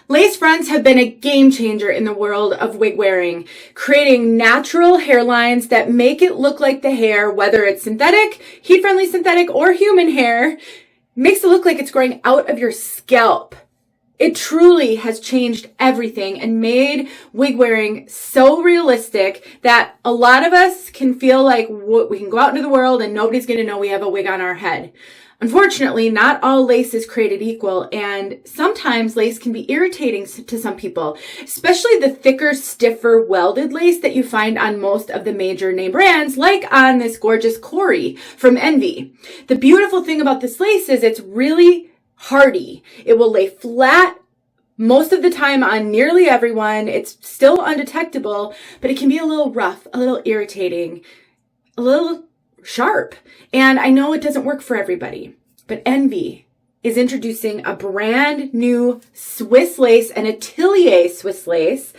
Lace fronts have been a game changer in the world of wig wearing, creating natural hairlines that make it look like the hair, whether it's synthetic, heat-friendly synthetic, or human hair, makes it look like it's growing out of your scalp. It truly has changed everything and made wig wearing so realistic that a lot of us can feel like we can go out into the world and nobody's going to know we have a wig on our head. Unfortunately, not all lace is created equal, and sometimes lace can be irritating to some people, especially the thicker, stiffer, welded lace that you find on most of the major name brands, like on this gorgeous 𝖳tu𝗂yiI from Envy. The beautiful thing about this lace is it's really hardy. It will lay flat most of the time on nearly everyone. It's still undetectable, but it can be a little rough, a little irritating, a little sharp. And I know it doesn't work for everybody, but Envy is introducing a brand new Swiss lace, an Atelier Swiss lace,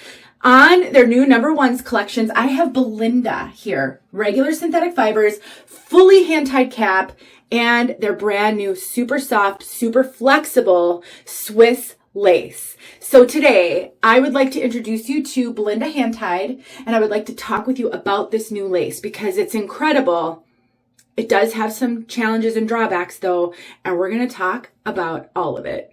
on their new #1s collections. I have Belinda here, regular synthetic fibers, fully hand-tied cap, and their brand new super soft, super flexible Swiss lace. So today, I would like to introduce you to Belinda hand-tied, and I would like to talk with you about this new lace because it's incredible. It does have some challenges and drawbacks though, and we're going to talk about all of it.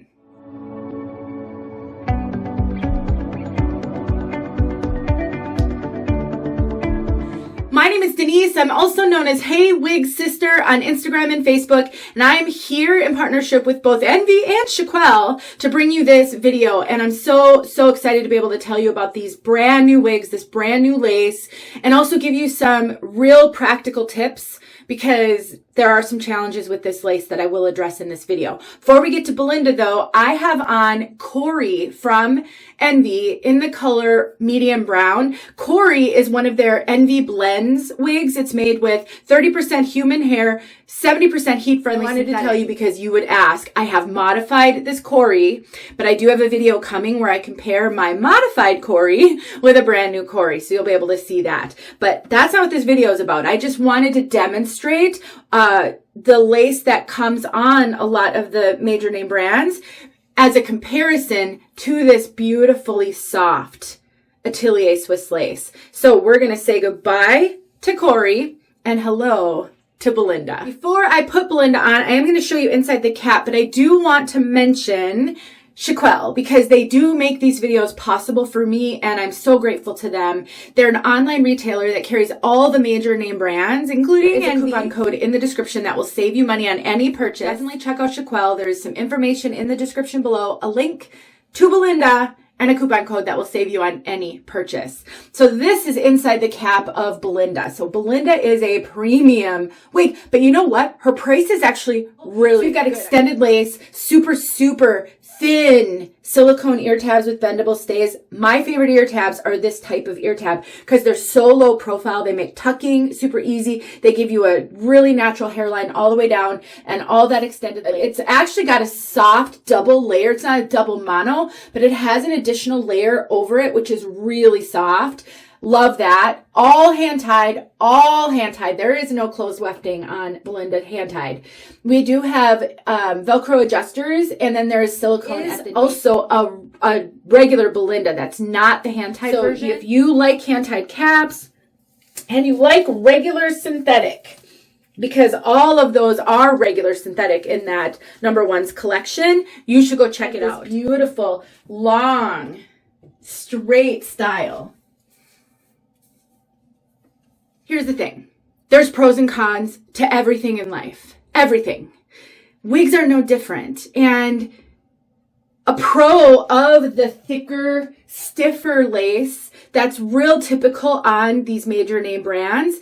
My name is Denise. I'm also known as heywigsister on Instagram and Facebook, and I am here in partnership with both Envy and 𝖺EEARki𝗂𝖺teЛ to bring you this video. And I'm so excited to be able to tell you about these brand new wigs, this brand new lace, and also give you some real practical tips because there are some challenges with this lace that I will address in this video. Before we get to Belinda though, I have on 𝖳tuRyiI from Envy in the color medium brown. 𝖳tuRyiI is one of their Envy blends wigs. It's made with 30% human hair, 70% heat friendly. I wanted to tell you because you would ask. I have modified this 𝖳tuRyiI, but I do have a video coming where I compare my modified 𝖳tuRyiI with a brand new 𝖳tuRyiI, so you'll be able to see that. But that's not what this video is about. I just wanted to demonstrate the lace that comes on a lot of the major name brands as a comparison to this beautifully soft Atelier Swiss lace. So we're going to say goodbye to 𝖳tuRyiI and hello to Belinda. Before I put Belinda on, I am going to show you inside the cap, but I do want to mention 𝖺EEARki𝗂𝖺teЛ because they do make these videos possible for me and I'm so grateful to them. They're an online retailer that carries all the major name brands, including a coupon code in the description that will save you money on any purchase. Definitely check out 𝗏Eki𝗂𝖺teЛ. There's some information in the description below, a link to Belinda, and a coupon code that will save you on any purchase. So this is inside the cap of Belinda. So Belinda is a premium wig, but you know what? Her price is actually really good. We've got extended lace, super thin silicone ear tabs with bendable stays. My favorite ear tabs are this type of ear tab because they're so low profile. They make tucking super easy. They give you a really natural hairline all the way down and all that extended lace. It's actually got a soft double layer. It's not a double mono, but it has an additional layer over it, which is really soft. Love that. All hand-tied, There is no closed wefting on Belinda hand-tied. We do have Velcro adjusters, and then there is silicone. Also a regular Belinda. That's not the hand-tied version. So if you like hand-tied caps and you like regular synthetic, because all of those are regular synthetic in that #1s collection, you should go check it out. Beautiful, long, straight style. Here's the thing. There's pros and cons to everything in life. Everything. Wigs are no different. And a pro of the thicker, stiffer lace that's real typical on these major name brands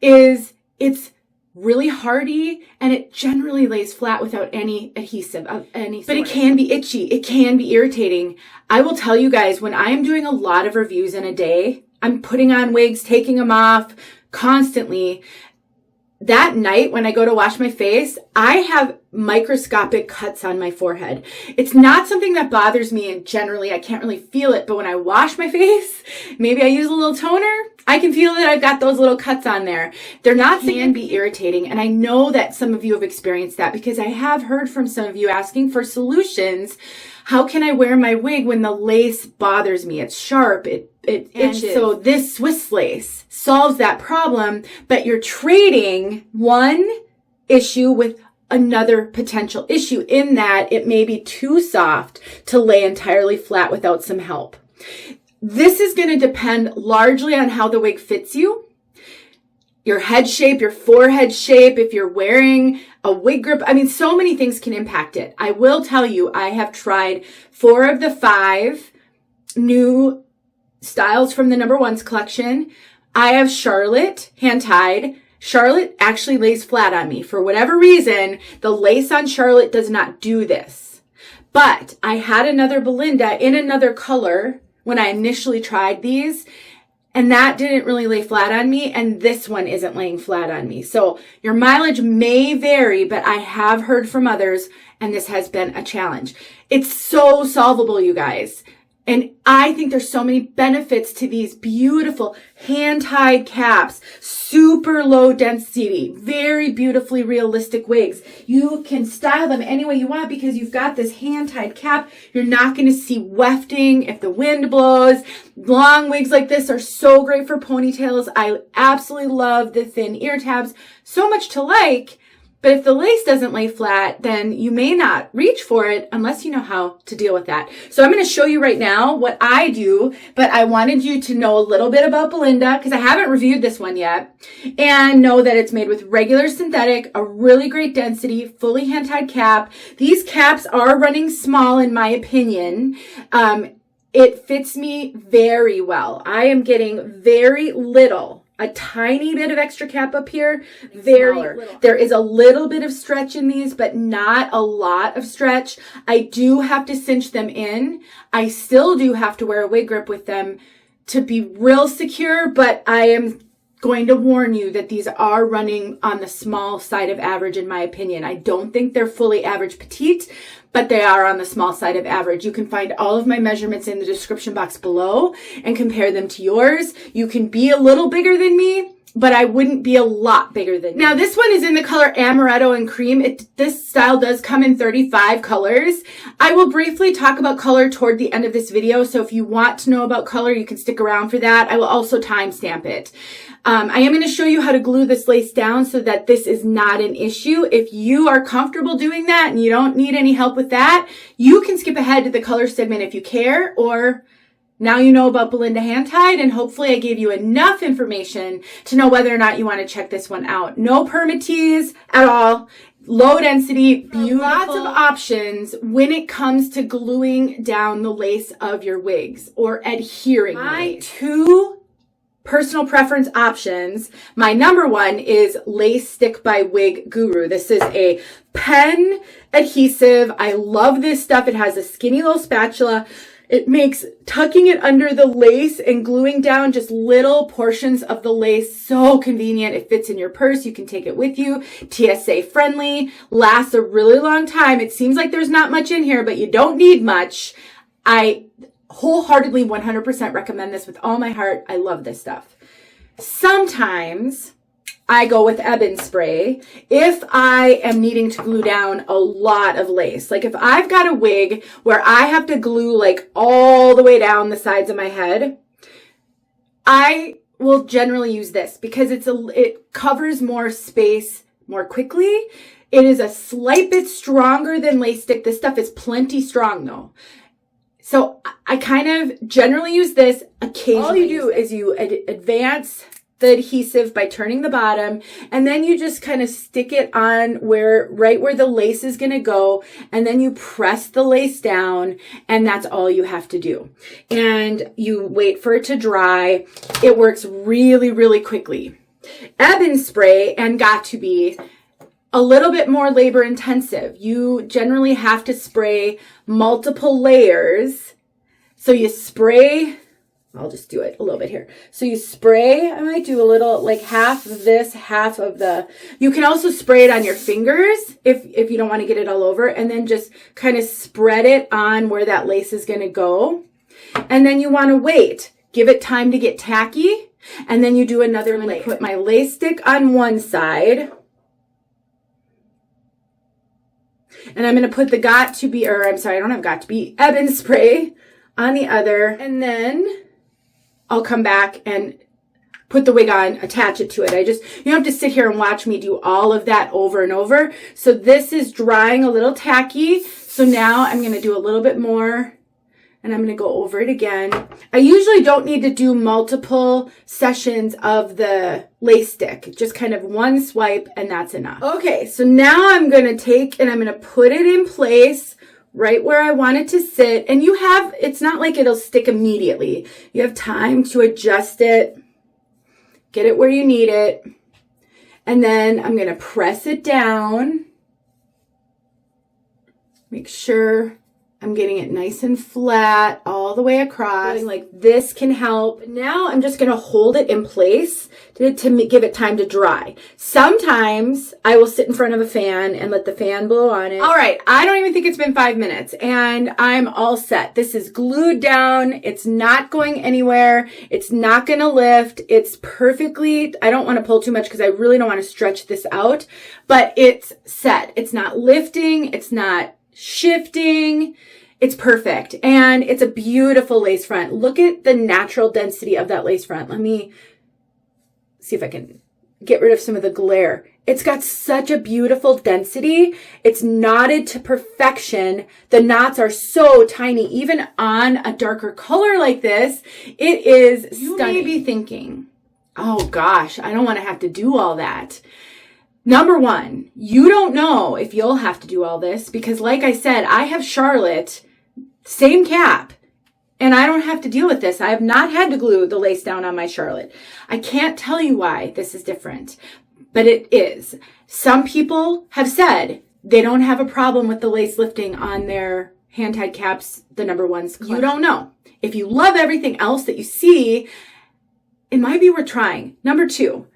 is it's really hardy and it generally lays flat without any adhesive of any sort. But it can be itchy. It can be irritating. I will tell you guys, when I am doing a lot of reviews in a day, I'm putting on wigs, taking them off, constantly. that night when I go to wash my face, I have microscopic cuts on my forehead. It's not something that bothers me, and generally I can't really feel it, but when I wash my face, maybe I use a little toner, I can feel that I've got those little cuts on there. They're not can be irritating, and I know that some of you have experienced that because I have heard from some of you asking for solutions. How can I wear my wig when the lace bothers me? It's sharp, it itches. So this Swiss lace solves that problem, but you're trading one issue with another potential issue in that it may be too soft to lay entirely flat without some help. This is going to depend largely on how the wig fits you, your head shape, your forehead shape, if you're wearing a wig grip. I mean, so many things can impact it. I will tell you, I have tried 4 of the 5 new styles from the No. 1's collection. I have Charlotte hand-tied. Charlotte actually lays flat on me. For whatever reason, the lace on Charlotte does not do this. But I had another Belinda in another color when I initially tried these, and that didn't really lay flat on me, and this one isn't laying flat on me. So your mileage may vary, but I have heard from others, and this has been a challenge. It's so solvable, you guys. And I think there's so many benefits to these beautiful hand-tied caps, super low density, very beautifully realistic wigs. You can style them any way you want because you've got this hand-tied cap. You're not going to see wefting if the wind blows. Long wigs like this are so great for ponytails. I absolutely love the thin ear tabs. So much to like. But if the lace doesn't lay flat, then you may not reach for it unless you know how to deal with that. So I'm going to show you right now what I do, but I wanted you to know a little bit about Belinda because I haven't reviewed this one yet, and know that it's made with regular synthetic, a really great density, fully hand-tied cap. These caps are running small in my opinion. It fits me very well. I am getting very little. A tiny bit of extra cap up here, very little. There is a little bit of stretch in these, but not a lot of stretch. I do have to cinch them in. I still do have to wear a wig grip with them to be real secure, but I am going to warn you that these are running on the small side of average in my opinion. I don't think they're fully average petite, but they are on the small side of average. You can find all of my measurements in the description box below and compare them to yours. You can be a little bigger than me, but I wouldn't be a lot bigger than you. Now, this one is in the color Amaretto and Cream. This style does come in 35 colors. I will briefly talk about color toward the end of this video, so if you want to know about color, you can stick around for that. I will also timestamp it. I am going to show you how to glue this lace down so that this is not an issue. If you are comfortable doing that and you don't need any help with that, you can skip ahead to the color segment if you care, or now you know about Belinda hand-tied, and hopefully I gave you enough information to know whether or not you want to check this one out. No permatease at all. Low density, beautiful. Lots of options when it comes to gluing down the lace of your wigs or adhering the lace. 2 personal preference options. My number 1 is Lace Stick by Wig Guru. This is a pen adhesive. I love this stuff. It has a skinny little spatula. It makes tucking it under the lace and gluing down just little portions of the lace so convenient. It fits in your purse. You can take it with you. TSA friendly. Lasts a really long time. It seems like there's not much in here, but you don't need much. I wholeheartedly 100% recommend this with all my heart. I love this stuff. Sometimes I go with Ebin spray if I am needing to glue down a lot of lace. Like if I've got a wig where I have to glue like all the way down the sides of my head, I will generally use this because it covers more space more quickly. It is a slight bit stronger than Lace Stick. This stuff is plenty strong though. So I kind of generally use this occasionally. All you do is you advance the adhesive by turning the bottom, and then you just kind of stick it on right where the lace is going to go, and then you press the lace down, and that's all you have to do. And you wait for it to dry. It works really, really quickly. Ebin spray and got2b a little bit more labor intensive. You generally have to spray multiple layers. So you spray I'll just do it a little bit here. So you spray, I might do a little, like half of this, half of the, you can also spray it on your fingers if you don't want to get it all over, and then just kind of spread it on where that lace is going to go. And then you want to wait, give it time to get tacky, and then you do another layer. Put my lace stick on one side. And I'm going to put the got-to-be, or I'm sorry, I don't have got-to-be, ebony spray on the other. And then I'll come back and put the wig on, attach it to it. You don't have to sit here and watch me do all of that over and over. So this is drying a little tacky. So now I'm going to do a little bit more, and I'm going to go over it again. I usually don't need to do multiple sessions of the lace stick. Just kind of one swipe, and that's enough. Okay, so now I'm going to take and I'm going to put it in place right where I want it to sit. And it's not like it'll stick immediately. You have time to adjust it, get it where you need it. And then I'm going to press it down. Make sure I'm getting it nice and flat all the way across. Like this can help. Now I'm just going to hold it in place to give it time to dry. Sometimes I will sit in front of a fan and let the fan blow on it. All right, I don't even think it's been 5 minutes and I'm all set. This is glued down. It's not going anywhere. It's not going to lift. It's perfectly, I don't want to pull too much because I really don't want to stretch this out, but it's set. It's not lifting. It's not shifting. It's perfect. And it's a beautiful lace front. Look at the natural density of that lace front. Let me see if I can get rid of some of the glare. It's got such a beautiful density. It's knotted to perfection. The knots are so tiny. Even on a darker color like this, it is stunning. You may be thinking, oh gosh, I don't want to have to do all that. Number one, you don't know if you'll have to do all this because like I said, I have Charlotte, same cap, and I don't have to deal with this. I have not had to glue the lace down on my Charlotte. I can't tell you why this is different, but it is. Some people have said they don't have a problem with the lace lifting on their hand-tied caps, the number ones. You don't know. If you love everything else that you see, it might be worth trying. Number two,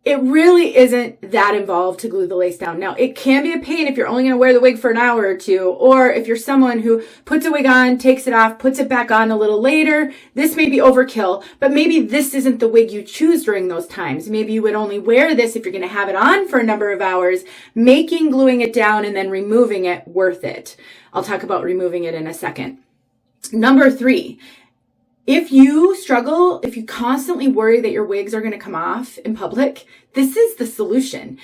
it really isn't that involved to glue the lace down. Now, it can be a pain if you're only going to wear the wig for an hour or two, or if you're someone who puts a wig on, takes it off, puts it back on a little later. This may be overkill, but maybe this isn't the wig you choose during those times. Maybe you would only wear this if you're going to have it on for a number of hours, making gluing it down and then removing it worth it. I'll talk about removing it in a second. Number three, if you struggle, if you constantly worry that your wigs are going to come off in public, this is the solution.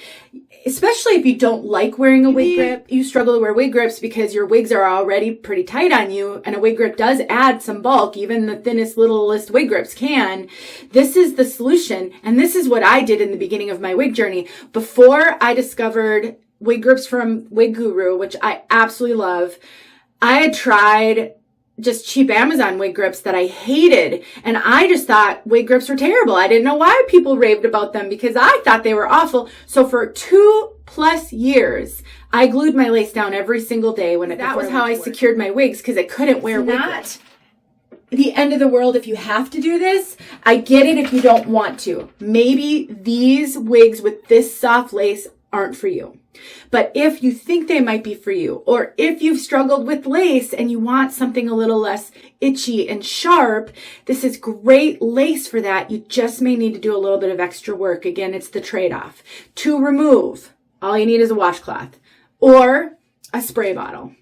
Especially if you don't like wearing a wig grip, you struggle to wear wig grips because your wigs are already pretty tight on you, and a wig grip does add some bulk, even the thinnest, littlest wig grips can. This is the solution, and this is what I did in the beginning of my wig journey. Before I discovered wig grips from Wig Guru, which I absolutely love, I had tried just cheap Amazon wig grips that I hated. And I just thought wig grips were terrible. I didn't know why people raved about them because I thought they were awful. So for 2+ years, I glued my lace down every single day that was how I secured my wigs because I couldn't wear wig grips. The end of the world if you have to do this. I get it if you don't want to. Maybe these wigs with this soft lace aren't for you. But if you think they might be for you, or if you've struggled with lace and you want something a little less itchy and sharp, this is great lace for that. You just may need to do a little bit of extra work. Again, it's the trade-off. To remove, all you need is a washcloth or a spray bottle.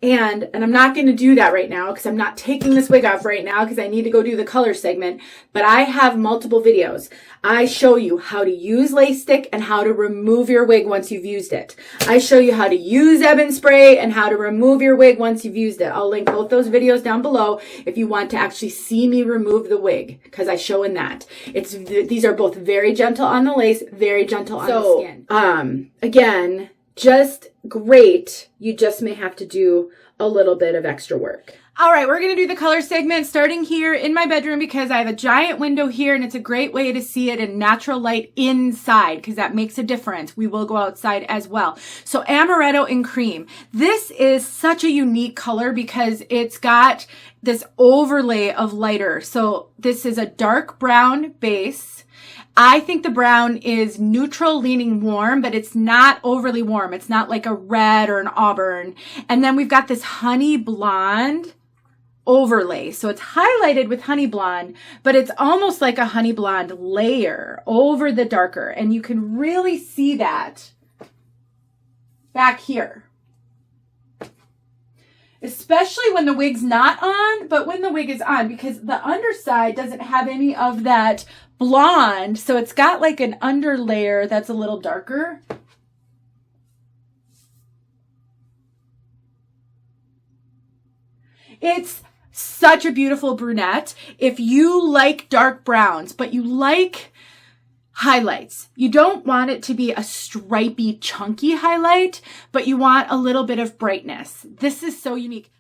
And I'm not going to do that right now because I'm not taking this wig off right now because I need to go do the color segment. But I have multiple videos. I show you how to use lace stick and how to remove your wig once you've used it. I show you how to use ebony spray and how to remove your wig once you've used it. I'll link both those videos down below if you want to actually see me remove the wig because I show in that. These are both very gentle on the lace, very gentle on the skin. Again, just great. You just may have to do a little bit of extra work. All right, we're going to do the color segment starting here in my bedroom because I have a giant window here and it's a great way to see it in natural light inside because that makes a difference. We will go outside as well. So Amaretto in cream. This is such a unique color because it's got this overlay of lighter. So this is a dark brown base. I think the brown is neutral leaning warm, but it's not overly warm. It's not like a red or an auburn. And then we've got this honey blonde overlay. So it's highlighted with honey blonde, but it's almost like a honey blonde layer over the darker. And you can really see that back here. Especially when the wig's not on, but when the wig is on, because the underside doesn't have any of that blonde. So it's got like an under layer that's a little darker. It's such a beautiful brunette. If you like dark browns, but you like highlights, you don't want it to be a stripy, chunky highlight, but you want a little bit of brightness. This is so unique.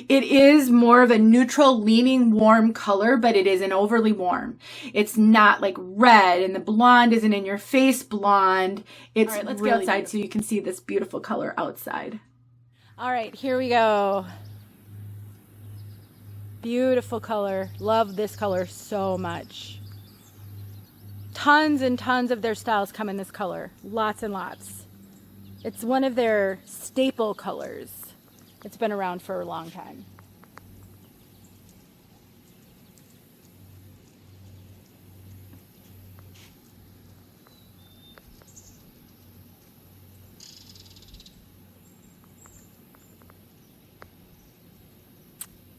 It is more of a neutral leaning warm color, but it isn't overly warm. It's not like red, and the blonde isn't in your face blonde. It's all right, let's go outside so you can see this beautiful color outside. All right, here we go. Beautiful color. Love this color so much. Tons and tons of their styles come in this color. Lots and lots. It's one of their staple colors. It's been around for a long time.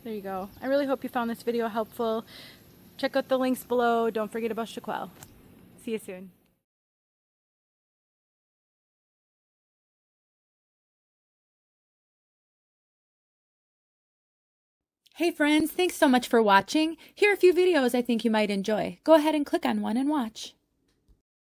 There you go. I really hope you found this video helpful. Check out the links below. Don't forget about 𝗇키𝖺. See you soon. Hey friends, thanks so much for watching. Here are a few videos I think you might enjoy. Go ahead and click on one and watch.